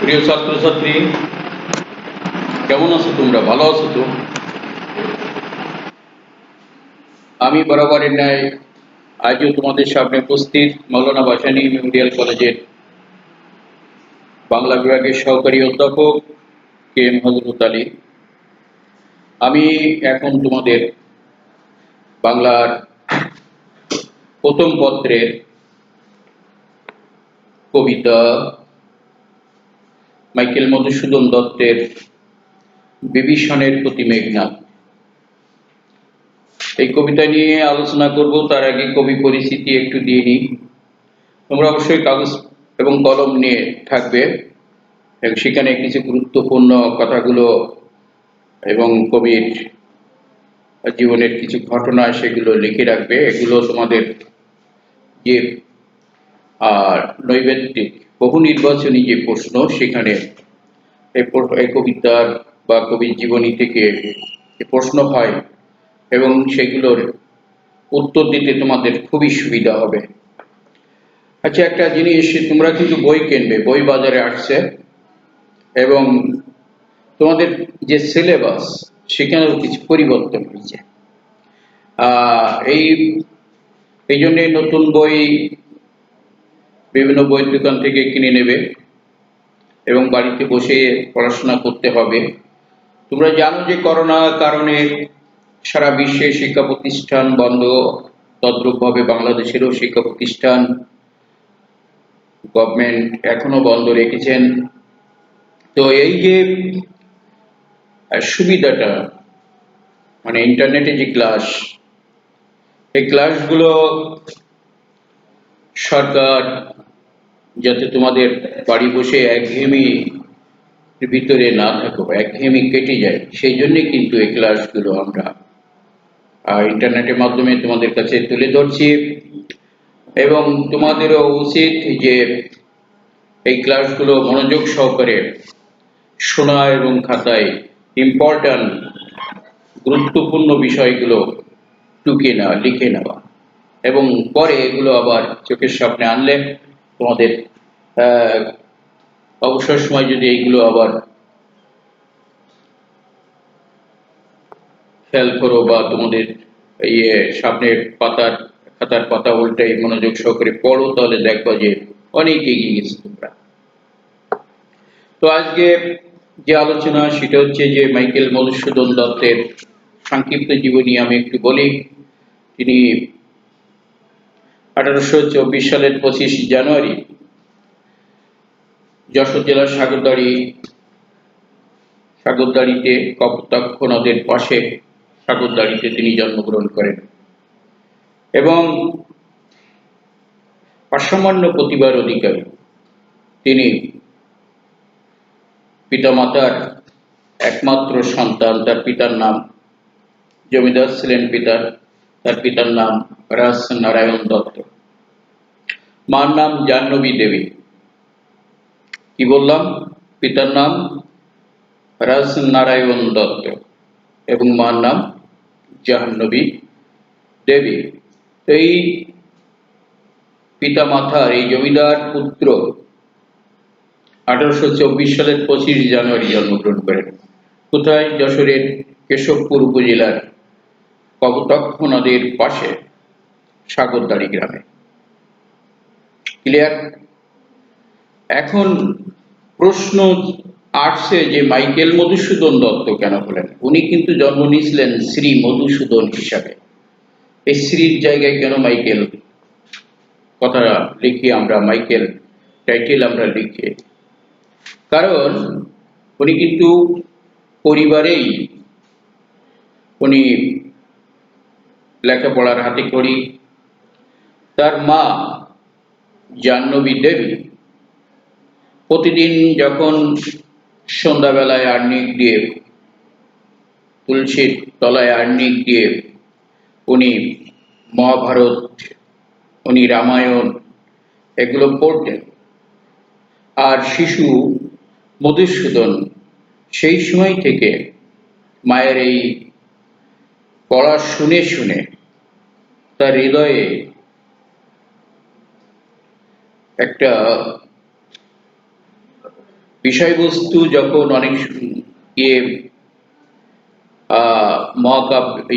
প্রিয় ছাত্রছাত্রী, কেমন আছো তোমরা? ভালো আছো তো? আমি বরাবরের ন্যায় আজও তোমাদের সামনে উপস্থিত মাওলানা ভাসানী মেমোরিয়াল কলেজের বাংলা বিভাগের সহকারী অধ্যাপক কে এম হযরত আলী। আমি এখন তোমাদের বাংলার প্রথম পত্রের কবিতা মাইকেল মধুসূদন দত্তের বিভীষণের প্রতি মেঘনাদ এই কবিতা নিয়ে আলোচনা করব। তার আগে কবি পরিচিতি একটু দিয়ে নিই। তোমরা অবশ্যই কাগজ এবং কলম নিয়ে থাকবে এবং সেখানে কিছু গুরুত্বপূর্ণ কথাগুলো এবং কবির জীবনের কিছু ঘটনা সেগুলো লিখে রাখবে। এগুলো তোমাদের যে নৈবেদ্যিক বহু নির্বাচনী যে প্রশ্ন, সেখানে এই কবিতার বা কবির জীবনী থেকে প্রশ্ন হয় এবং সেগুলোর উত্তর দিতে তোমাদের খুবই সুবিধা হবে। আচ্ছা, একটা জিনিস, তোমরা কিন্তু বই কিনবে, বই বাজারে আসছে এবং তোমাদের যে সিলেবাস সেখানেও কিছু পরিবর্তন হয়েছে। এই এই জন্যে নতুন বই বিভিন্ন বইয়ের দোকান থেকে কিনে নেবে এবং বাড়িতে বসে পড়াশোনা করতে হবে। তোমরা জানো যে করোনার কারণে সারা বিশ্বে শিক্ষা প্রতিষ্ঠান বন্ধ, তদ্রূপভাবে বাংলাদেশেরও শিক্ষা প্রতিষ্ঠান গভর্নমেন্ট এখনো বন্ধ রেখেছেন। তো এই যে সুবিধাটা, মানে ইন্টারনেটে যে ক্লাস, এই ক্লাসগুলো সরকার যাতে তোমাদের বাড়ি বসে একঘেয়েমি ভিতরে না থাকো, একঘেয়েমি কেটে যায়, সেই জন্যে কিন্তু এই ক্লাসগুলো আমরা ইন্টারনেটের মাধ্যমে তোমাদের কাছে তুলে ধরছি। এবং তোমাদেরও উচিত যে এই ক্লাসগুলো মনোযোগ সহকারে শোনা এবং খাতায় ইম্পর্ট্যান্ট গুরুত্বপূর্ণ বিষয়গুলো টুকিয়ে নেওয়া, লিখে নেওয়া এবং পরে এগুলো আবার চোখের সামনে আনলে তোমাদের অবসর সময় যদি এইগুলো আবার খেয়াল করো বা তোমাদের সামনের খাতার পাতা উল্টাই মনোযোগ সহকারে পড়ো, তাহলে দেখবা যে অনেক এগিয়ে গেছে তোমরা। তো আজকে যে আলোচনা সেটা হচ্ছে যে মাইকেল মধুসূদন দত্তের সংক্ষিপ্ত জীবনী আমি একটু বলি। তিনি 1824 সালের 25 জানুয়ারি যশোর জেলার সাগরদাড়িতে কপোতাক্ষ নদের পাশে সাগরদাড়িতে তিনি জন্মগ্রহণ করেন এবং অসামান্য প্রতিভার অধিকারী। তিনি পিতামাতার একমাত্র সন্তান। তার পিতার নাম জমিদার ছিলেন তার পিতার নাম রাজনারায়ণ দত্ত, মার নাম জাহ্নবী দেবী। কি বললাম? পিতার নাম রাজনারায়ণ দত্ত এবং মার নাম জাহ্নবী দেবী। এই পিতামাতার এই জমিদার পুত্র 1824 সালের 25 জানুয়ারি জন্মগ্রহণ করেন। কোথায়? যশোরের কেশবপুর উপজেলার কপোতাক্ষ নদের পাশে সাগরদাড়ি গ্রামে। ক্লিয়ার? এখন প্রশ্ন আসছে যে মাইকেল মধুসূদন দত্ত কেন হলেন? উনি কিন্তু জন্ম নিয়েছিলেন শ্রী মধুসূদন হিসাবে। এই শ্রীর জায়গায় কেন মাইকেল কথা লিখি আমরা, মাইকেল টাইটেল আমরা লিখি? কারণ উনি কিন্তু পরিবারেই উনি লেখাপড়ার হাতে খড়ি। তার মা জাহ্নবী দেবী প্রতিদিন যখন সন্ধ্যাবেলায় আর্নিক দিয়ে, তুলসীর তলায় আর্নিক দিয়ে উনি মহাভারত, উনি রামায়ণ এগুলো পড়তেন। আর শিশু মধুসূদন সেই সময় থেকে মায়ের এই পড়া শুনে শুনে তার হৃদয়ে একটা বিষয়বস্তু যখন অনেক ইয়ে মহাকাব্য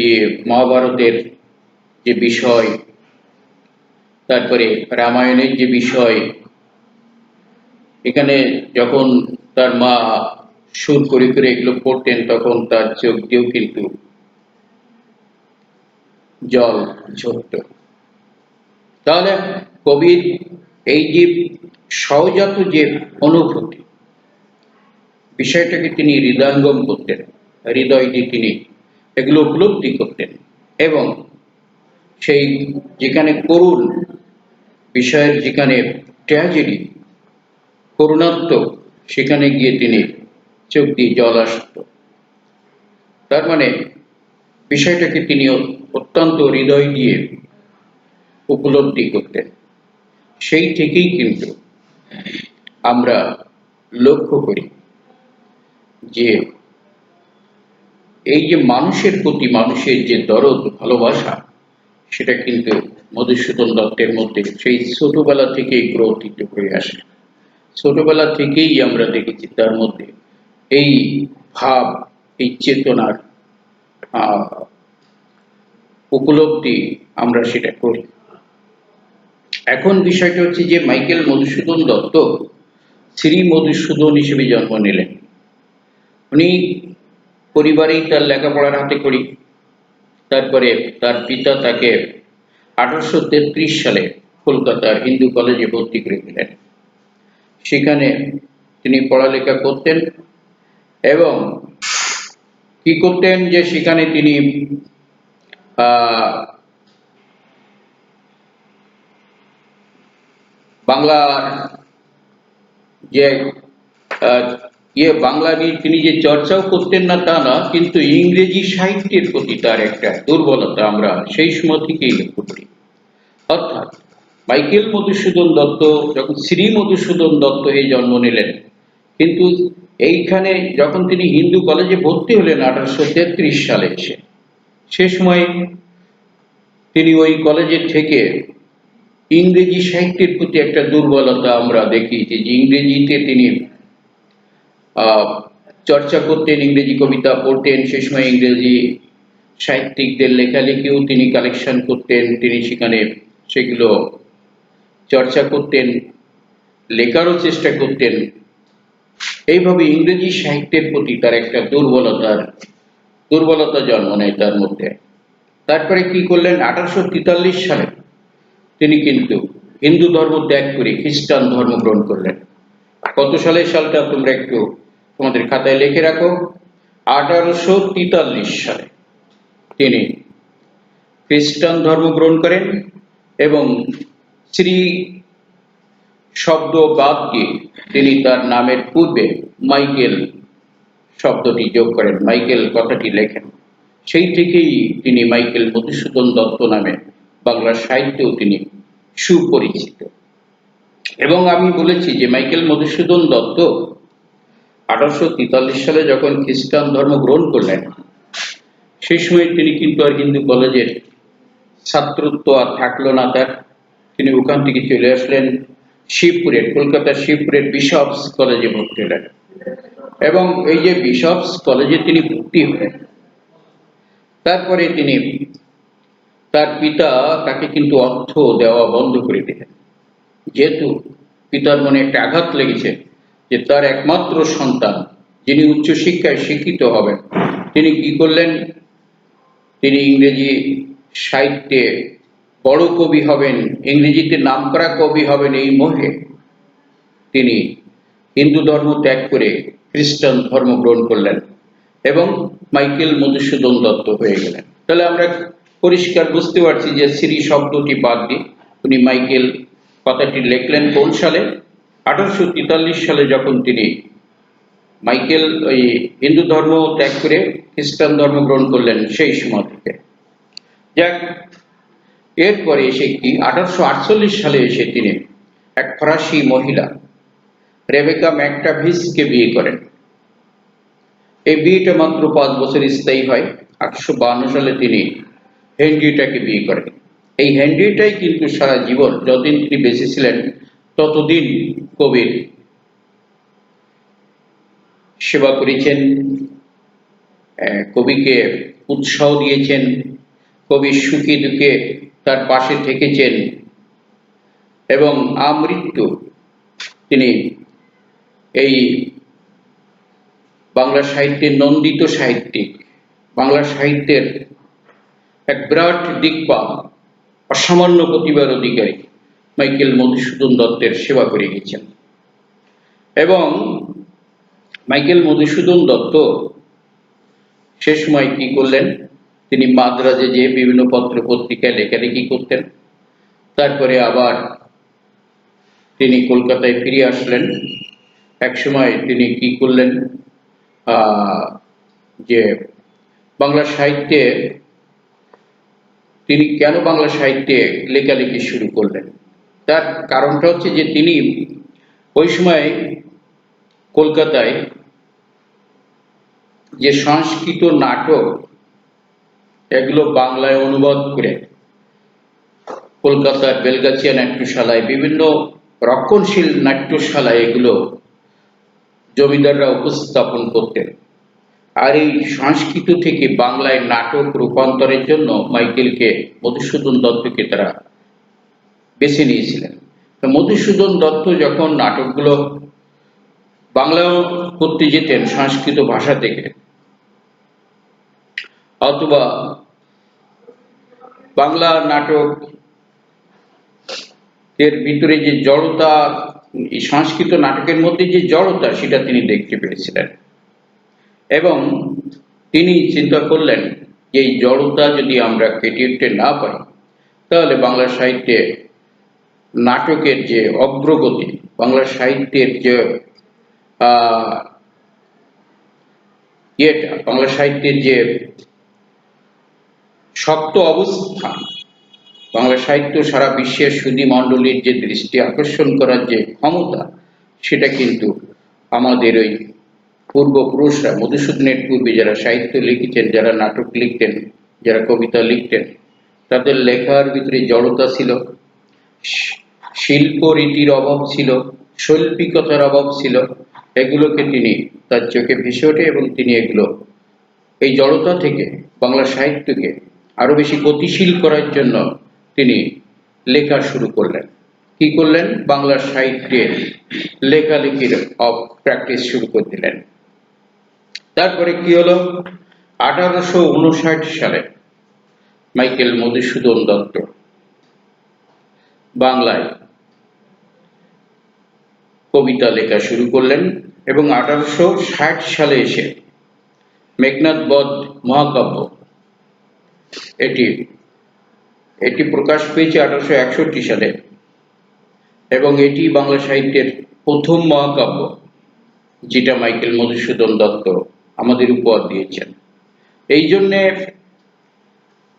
মহাভারতের যে বিষয়, তারপরে রামায়ণের যে বিষয়, এখানে যখন তার মা সুর করে করে এগুলো পড়তেন তখন তার চোখ দিয়েও কিন্তু জল ঝরত। তাহলে কবির এই যে সহজাত যে অনুভূতি, বিষয়টাকে তিনি হৃদয়ঙ্গম করতেন, হৃদয় দিয়ে তিনি এগুলো উপলব্ধি করতেন এবং সেই যেখানে করুণ বিষয়ের, যেখানে ট্র্যাজেডি, করুণাত্মক, সেখানে গিয়ে তিনি চোখ দিয়ে জল আসত। তার মানে বিষয়টাকে তিনি অত্যন্ত হৃদয় দিয়ে উপলব্ধি করতেন। সেই থেকেই কিন্তু আমরা লক্ষ্য করি যে এই যে মানুষের প্রতি মানুষের যে দরদ, ভালোবাসা, সেটা কিন্তু মধুসূদন দত্তের মধ্যে সেই ছোটবেলা থেকেই গ্রথিত হয়ে আসে। ছোটবেলা থেকেই আমরা দেখেছি তার মধ্যে এই ভাব, এই চেতনার উপলব্ধি আমরা সেটা করি। এখন বিষয়টা হচ্ছে যে মাইকেল মধুসূদন দত্ত শ্রী মধুসূদন হিসেবে জন্ম নিলেন। উনি পরিবারেই তার লেখাপড়ার হাতে করি। তারপরে তার পিতা তাকে 1833 সালে কলকাতার হিন্দু কলেজে ভর্তি করে দিলেন। সেখানে তিনি পড়ালেখা করতেন এবং কি করতেন যে সেখানে তিনি বাংলার যে বাংলা নিয়ে তিনি যে চর্চাও করতেন না তা না, কিন্তু ইংরেজি সাহিত্যের প্রতি তার একটা দুর্বলতা আমরা সেই সময় থেকেই লক্ষ্য করি। অর্থাৎ মাইকেল মধুসূদন দত্ত যখন শ্রী মধুসূদন দত্ত এই জন্ম নিলেন, কিন্তু এইখানে যখন তিনি হিন্দু কলেজে ভর্তি হলেন 1833 সালে এসে, সে সময় তিনি ওই কলেজের থেকে ইংরেজি সাহিত্যের প্রতি একটা দুর্বলতা আমরা দেখি, যে ইংরেজিতে তিনি চর্চা করতেন, ইংরেজি কবিতা পড়তেন। সে সময় ইংরেজি সাহিত্যিকদের লেখালেখিও তিনি কালেকশন করতেন, তিনি সেখানে সেগুলো চর্চা করতেন, লেখারও চেষ্টা করতেন। এইভাবে ইংরেজি সাহিত্যের প্রতি তার একটা দুর্বলতা জন্ম নেয় তার মধ্যে। তারপরে কি করলেন, 1843 সালে তিনি কিন্তু হিন্দু ধর্ম ত্যাগ করে খ্রিস্টান ধর্ম গ্রহণ করলেন। কত সালের সালটা তোমরা একটু তোমাদের খাতায় লিখে রাখো। 1843 সালে তিনি খ্রিস্টান ধর্ম গ্রহণ করেন এবং শ্রী শব্দ বাদ দিয়ে তিনি তার নামের পূর্বে মাইকেল শব্দটি যোগ করেন, মাইকেল কথাটি লেখেন। সেই থেকেই তিনি মাইকেল মধুসূদন দত্ত নামে বাংলা সাহিত্যেও তিনি সুপরিচিত। এবং আমি বলেছি যে মাইকেল মধুসূদন দত্ত 1843 সালে যখন খ্রিস্টান ধর্ম গ্রহণ করলেন, সেই সময় তিনি কিন্তু আর হিন্দু কলেজের ছাত্রত্ব আর থাকলো না তার। তিনি ওখান থেকে চলে আসলেন শিবপুরের, কলকাতার শিবপুরের বিশপস কলেজে ভর্তি হলেন এবং এই যে বিশপস কলেজে তিনি ভর্তি হলেন, তারপরে তিনি তার পিতা তাকে কিন্তু অর্থ দেওয়া বন্ধ করে দিলেন, যেহেতু পিতার মনে একটা আঘাত লেগেছে যে তার একমাত্র সন্তান যিনি উচ্চশিক্ষায় শিক্ষিত হবেন, তিনি কি করলেন, তিনি ইংরেজি সাহিত্যে বড় কবি হবেন, ইংরেজিতে নামকরা কবি হবেন, এই মোহে তিনি হিন্দু ধর্ম ত্যাগ করে খ্রিস্টান ধর্ম গ্রহণ করলেন এবং মাইকেল মধুসূদন দত্ত হয়ে গেলেন। তাহলে আমরা পরিষ্কার বুঝতে পারছি যে শ্রী শব্দটি বাদ দিয়ে উনি মাইকেল কথাটি লিখলেন কোন সালে, 1843 সালে যখন তিনি মাইকেল ওই হিন্দু ধর্ম ত্যাগ করে খ্রিস্টান ধর্ম গ্রহণ করলেন সেই সময় থেকে। যাক, এরপরে এসে কি 1848 সালে এসে তিনি এক ফরাসি মহিলা রেবেকা ম্যাকটাভিসকে বিয়ে করেন। এই বিয়েটা মাত্র 5 বছর স্থায়ী হয়। 1852 সালে তিনি হেনরিয়েটাকে বিয়ে করেন। এই হেনরিয়েটাই কিন্তু সারা জীবন যতদিন তিনি বেঁচে ছিলেন ততদিন কবির সেবা করেছেন, কবিকে উৎসাহ দিয়েছেন, কবির সুখে দুঃখে তার পাশে থেকেছেন এবং আমৃত্যু তিনি এই বাংলা সাহিত্যের নন্দিত সাহিত্যিক, বাংলা সাহিত্যের এক বিরাট দিকপাল, অসামান্য প্রতিভার অধিকারী মাইকেল মধুসূদন দত্তের সেবা করে গেছেন। এবং মাইকেল মধুসূদন দত্ত সে সময় কি করলেন, তিনি মাদ্রাজে যে বিভিন্ন পত্র পত্রিকায় লেখালেখি করতেন, তারপরে আবার তিনি কলকাতায় ফিরে আসলেন। একসময় তিনি কি করলেন, যে বাংলা সাহিত্যে তিনি কেন বাংলা সাহিত্যে লেখালেখি শুরু করলেন, তার কারণটা হচ্ছে যে তিনি ওই সময় কলকাতায় যে সংস্কৃত নাটক এগুলো বাংলায় অনুবাদ করে কলকাতার বেলগাছিয়া নাট্যশালায়, বিভিন্ন রক্ষণশীল নাট্যশালায় এগুলো জমিদাররা উপস্থাপন করতেন। আর এই সংস্কৃত থেকে বাংলায় নাটক রূপান্তরের জন্য মাইকেলকে, মধুসূদন দত্তকে তারা বেছে নিয়েছিলেন। তো মধুসূদন দত্ত যখন নাটকগুলো বাংলায় করতে যেতেন সংস্কৃত ভাষা থেকে, অথবা বাংলা নাটক এর ভিতরে যে জড়তা, এই সংস্কৃত নাটকের মধ্যে যে জড়তা, সেটা তিনি দেখতে পেয়েছিলেন এবং তিনি চিন্তা করলেন যে এই জড়তা যদি আমরা কেটে উঠতে না পারি, তাহলে বাংলা সাহিত্যে নাটকের যে অগ্রগতি, বাংলা সাহিত্যের যে বাংলা সাহিত্যের যে শক্ত অবস্থান, বাংলা সাহিত্য সারা বিশ্বের সুধী মণ্ডলীর যে দৃষ্টি আকর্ষণ করার যে ক্ষমতা, সেটা কিন্তু আমাদের ওই পূর্বপুরুষরা, মধুসূদনের পূর্বে যারা সাহিত্য লিখেছেন, যারা নাটক লিখতেন, যারা কবিতা লিখতেন, তাদের লেখার ভিতরে জড়তা ছিল, শিল্প রীতির অভাব ছিল, শৈল্পিকতার অভাব ছিল। এগুলোকে তিনি তার চোখে ভেসে ওঠে এবং তিনি এগুলো, এই জড়তা থেকে বাংলা সাহিত্যকে আরো বেশি গতিশীল করার জন্য তিনি লেখা শুরু করলেন। কি করলেন, বাংলা সাহিত্যের লেখালেখির প্র্যাকটিস শুরু করে দিলেন। তারপরে কি হলো, 1859 সালে মাইকেল মধুসূদন দত্ত বাংলায় কবিতা লেখা শুরু করলেন এবং 1860 সালে এসে মেঘনাদ বধ মহাকাব্য এটি প্রকাশ পেয়েছে 1861 সালে এবং এটি বাংলা সাহিত্যের প্রথম মহাকাব্য, যেটা মাইকেল মধুসূদন দত্ত আমাদের উপহার দিয়েছেন। এই জন্যে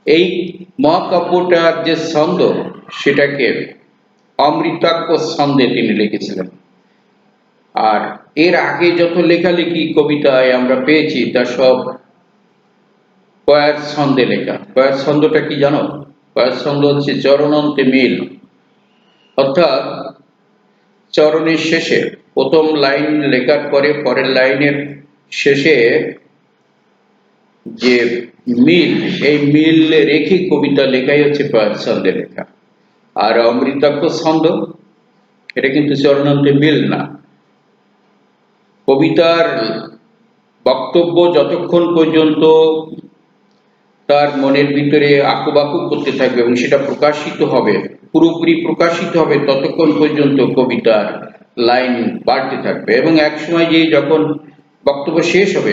এই মহাকাব্যটার যে ছন্দ, সেটাকে অমৃতাক্ষ ছন্দে তিনি লিখেছিলেন। আর এর আগে যত লেখালেখি কবিতায় আমরা পেয়েছি, তা সব কয়ার ছন্দে লেখা। কয়ার ছন্দটা কি জানো? কয়ার ছন্দ হচ্ছে চরণান্তে মিল, অর্থাৎ চরণের শেষে প্রথম লাইন লেখার পরে পরের লাইনের শেষে যে মিল, এই মিল রেখে কবিতা লেখাই হচ্ছে কয়ার ছন্দে লেখা। আর অমৃতাক্ষ ছন্দ, এটা কিন্তু চরণান্তে মিল না। কবিতার বক্তব্য যতক্ষণ পর্যন্ত তার মনের ভিতরে আঁকুবাকু করতে থাকবে এবং সেটা প্রকাশিত হবে, পুরোপুরি প্রকাশিত হবে, ততক্ষণ পর্যন্ত কবিতার লাইন বাড়তে থাকবে এবং একসময় যে যখন বক্তব্য শেষ হবে,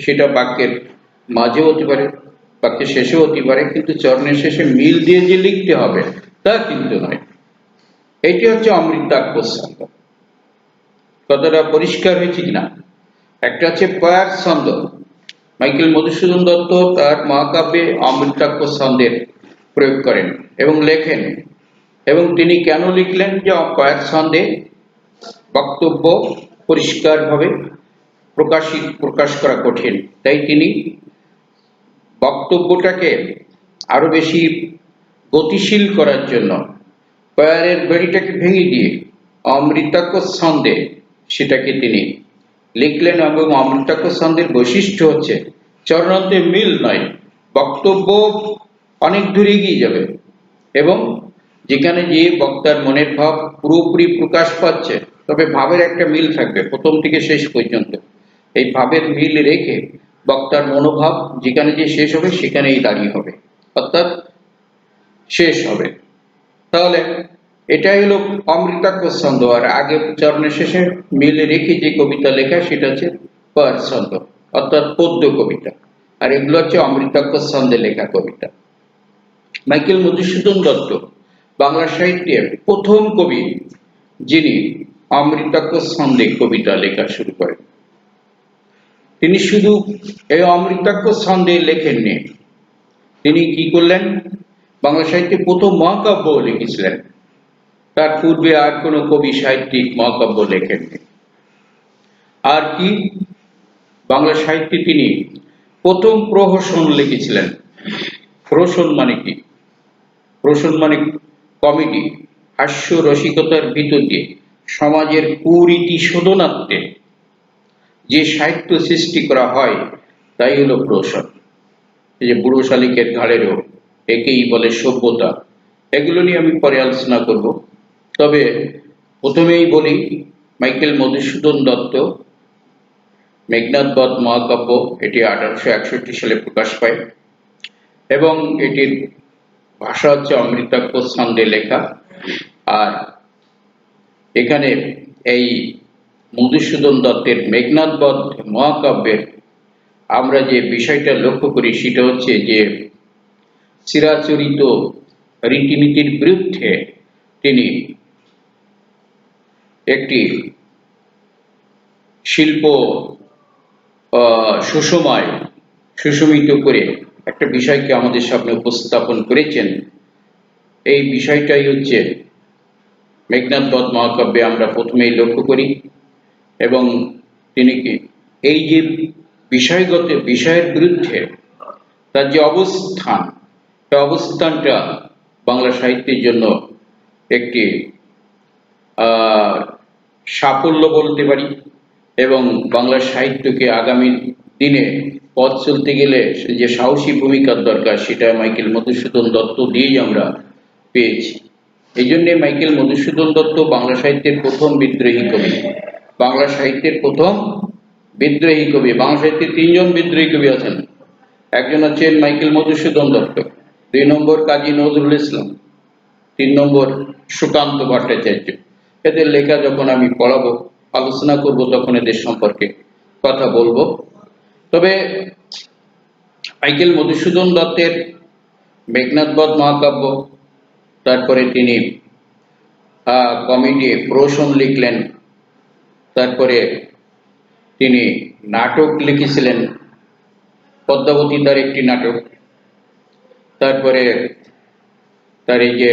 সেটা বাক্যের মাঝেও হতে পারে, বাক্যের শেষেও হতে পারে, কিন্তু চরণের শেষে মিল দিয়ে যে লিখতে হবে তা কিন্তু নয়। এটি হচ্ছে অমৃতাক্ষ ছন্দ। কতটা পরিষ্কার হয়েছে কিনা? একটা হচ্ছে কয়ার ছন্দ, মাইকেল মধুসূদন দত্ত তার মহাকাব্যে অমৃতাক্ষ ছন্দের প্রয়োগ করেন এবং লেখেন। এবং তিনি কেন লিখলেন যে কয়ার ছন্দে বক্তব্য পরিষ্কারভাবে প্রকাশ করা কঠিন, তাই তিনি বক্তব্যটাকে আরো বেশি গতিশীল করার জন্য কয়ারের বেড়িটাকে ভেঙে দিয়ে অমৃতাক্ষ ছন্দে সেটাকে তিনি লিখলেন এবং অমৃতাক্ষ ছন্দের বৈশিষ্ট্য হচ্ছে চরণান্তে মিল নয়, বক্তব্য অনেক দূর এগিয়ে যাবে এবং যেখানে যে বক্তার মনের ভাব পুরোপুরি প্রকাশ পাচ্ছে, তবে ভাবের একটা মিল থাকবে প্রথম থেকে শেষ পর্যন্ত। এই ভাবের মিল রেখে বক্তার মনোভাব যেখানে যে শেষ হবে সেখানেই দাঁড়িয়ে হবে, অর্থাৎ শেষ হবে। তাহলে এটাই হলো অমৃতাক্ষ ছন্দ। আর আগে চরণের শেষে মিল রেখে যে কবিতা লেখা সেটা হচ্ছে পার ছন্দ, অর্থাৎ পদ্য কবিতা। আর এগুলো হচ্ছে অমৃতাক্ষ ছন্দে লেখা কবিতা। মাইকেল মধুসূদন দত্ত বাংলা সাহিত্যের প্রথম কবি যিনি অমৃতাক্ষ ছন্দে কবিতা লেখা শুরু করেন। তিনি শুধু এই অমৃতাক্ষ ছন্দে লেখেননি, তিনি কি করলেন, বাংলা সাহিত্যে প্রথম মহাকাব্য লিখেছিলেন। তার পূর্বে আর কোনো কবি সাহিত্যিক মহাকাব্য লেখেননি। আর কি, বাংলা সাহিত্যে তিনি প্রথম প্রহসন লিখেছিলেন। প্রহসন মানে কি? প্রহসন মানে কমেডি, হাস্য রসিকতার ভিতর দিয়ে সমাজের কুরীতি শোধনার্থে যে সাহিত্য সৃষ্টি করা হয় তাই হলো প্রহসন। এই যে বুড়ো শালিকের ঘাড়েরও একেই বলে সভ্যতা, এগুলো নিয়ে আমি পরে আলোচনা করব। তবে প্রথমেই বলি, মাইকেল মধুসূদন দত্ত মেঘনাদ বধ মহাকাব্য, এটি 1861 সালে প্রকাশ পায় এবং এটির ভাষা হচ্ছে অমৃতাক্ষ ছন্দে লেখা। আর এখানে এই মধুসূদন দত্তের মেঘনাদ বধ মহাকাব্যের আমরা যে বিষয়টা লক্ষ্য করি সেটা হচ্ছে যে চিরাচরিত রীতিনীতির বিরুদ্ধে তিনি একটি শিল্প সুশমিত করে একটা বিষয়কে আমাদের সামনে উপস্থাপন করেছেন। এই বিষয়টাই হচ্ছে মেঘনাদ বধ মহাকাব্যে আমরা প্রথমেই লক্ষ্য করি। এবং তিনি কি এই যে বিষয়ের বিরুদ্ধে তার যে অবস্থান, অবস্থানটা বাংলা সাহিত্যের জন্য একটি সাফল্য বলতে পারি এবং বাংলা সাহিত্যকে আগামী দিনে পথ চলতে গেলে যে সাহসী ভূমিকার দরকার সেটা মাইকেল মধুসূদন দত্ত দিয়েই আমরা পেয়েছি। এই জন্যে মাইকেল মধুসূদন দত্ত বাংলা সাহিত্যের প্রথম বিদ্রোহী কবি। বাংলা সাহিত্যের প্রথম বিদ্রোহী কবি। বাংলা সাহিত্যে 3 জন বিদ্রোহী কবি আছেন। একজন হচ্ছেন মাইকেল মধুসূদন দত্ত, 2 নম্বর কাজী নজরুল ইসলাম, 3 নম্বর সুকান্ত ভট্টাচার্য। এদের লেখা যখন আমি পড়াবো, আলোচনা করব, তখন এদের সম্পর্কে কথা বলবো। তবে মাইকেল মধুসূদন দত্তের মেঘনাদ বধ মহাকাব্য, তারপরে তিনি কমেডি প্রহসন লিখলেন, তারপরে তিনি নাটক লিখেছিলেন, পদ্মাবতী তার একটি নাটক, তারপরে তার এই যে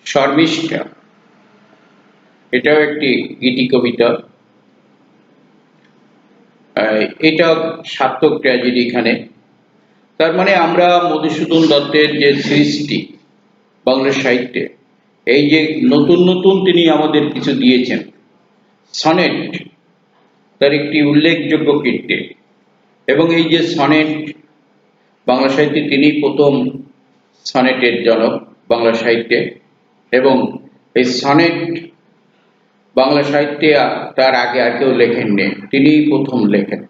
শর্মিষ্ঠা, এটাও একটি গীতি কবিতা। এটা সার্থক ট্র্যাজেডি এখানে। তার মানে আমরা মধুসূদন দত্তের যে সৃষ্টি বাংলা সাহিত্যে, এই যে নতুন নতুন তিনি আমাদের কিছু দিয়েছেন। সনেট তার একটি উল্লেখযোগ্য কীর্তি এবং এই যে সনেট বাংলা সাহিত্যে তিনি প্রথম সনেটের জনক বাংলা সাহিত্যে। এবং এই সনেট বাংলা সাহিত্যে তার আগে আর কেউ লেখেননি, তিনিই প্রথম লেখেন।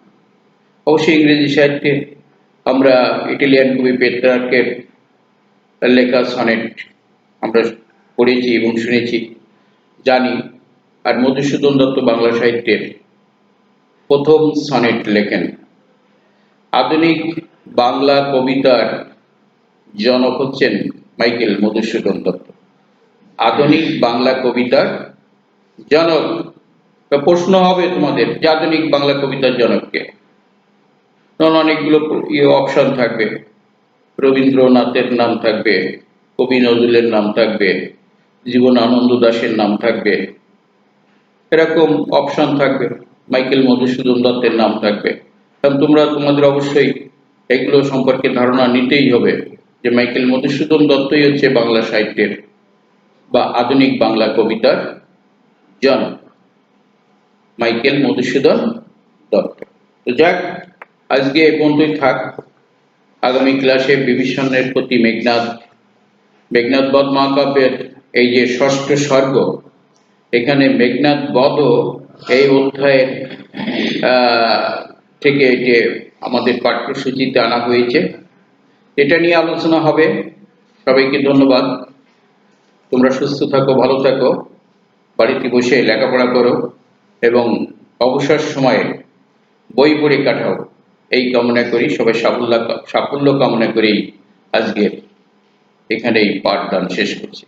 অবশ্যই ইংরেজি সাহিত্যে আমরা ইটালিয়ান কবি পেত্রার্কের লেখা সনেট আমরা পড়েছি এবং শুনেছি, জানি। আর মধুসূদন দত্ত বাংলা সাহিত্যের প্রথম সনেট লেখেন। আধুনিক বাংলা কবিতার জনক হচ্ছেন মাইকেল মধুসূদন দত্ত। আধুনিক বাংলা কবিতার জনক। প্রশ্ন হবে তোমাদের যে আধুনিক বাংলা কবিতার জনককে, তখন অনেকগুলো অপশন থাকবে। রবীন্দ্রনাথের নাম থাকবে, কবি নজরুলের নাম থাকবে, জীবনানন্দ দাশের নাম থাকবে, এরকম অপশন থাকবে। মাইকেল মধুসূদন দত্তের নাম থাকবে। কারণ তোমাদের অবশ্যই এগুলো সম্পর্কে ধারণা নিতেই হবে যে মাইকেল মধুসূদন দত্তই হচ্ছে বাংলা সাহিত্যের বা আধুনিক বাংলা কবিতার জন মাইকেল মধুসূদন দত্ত। তো যাক, আজকে এ পর্যন্তই থাক। আগামী ক্লাসে বিভীষণের প্রতি মেঘনাদ বধ মহাকাব্যের এই যে ষষ্ঠ স্বর্গ, এখানে মেঘনাদ বধও এই অধ্যায়ের থেকে যে আমাদের পাঠ্যসূচিতে আনা হয়েছে, এটা নিয়ে আলোচনা হবে। সবাইকে ধন্যবাদ। তোমরা সুস্থ থাকো, ভালো থাকো, বাড়িতে বসে লেখাপড়া করো এবং অবসর সময়ে বই পড়ে কাটাও, এই কামনা করি। সবাই সাফল্য কামনা করেই আজকে এখানে এই পাঠদান শেষ করছি।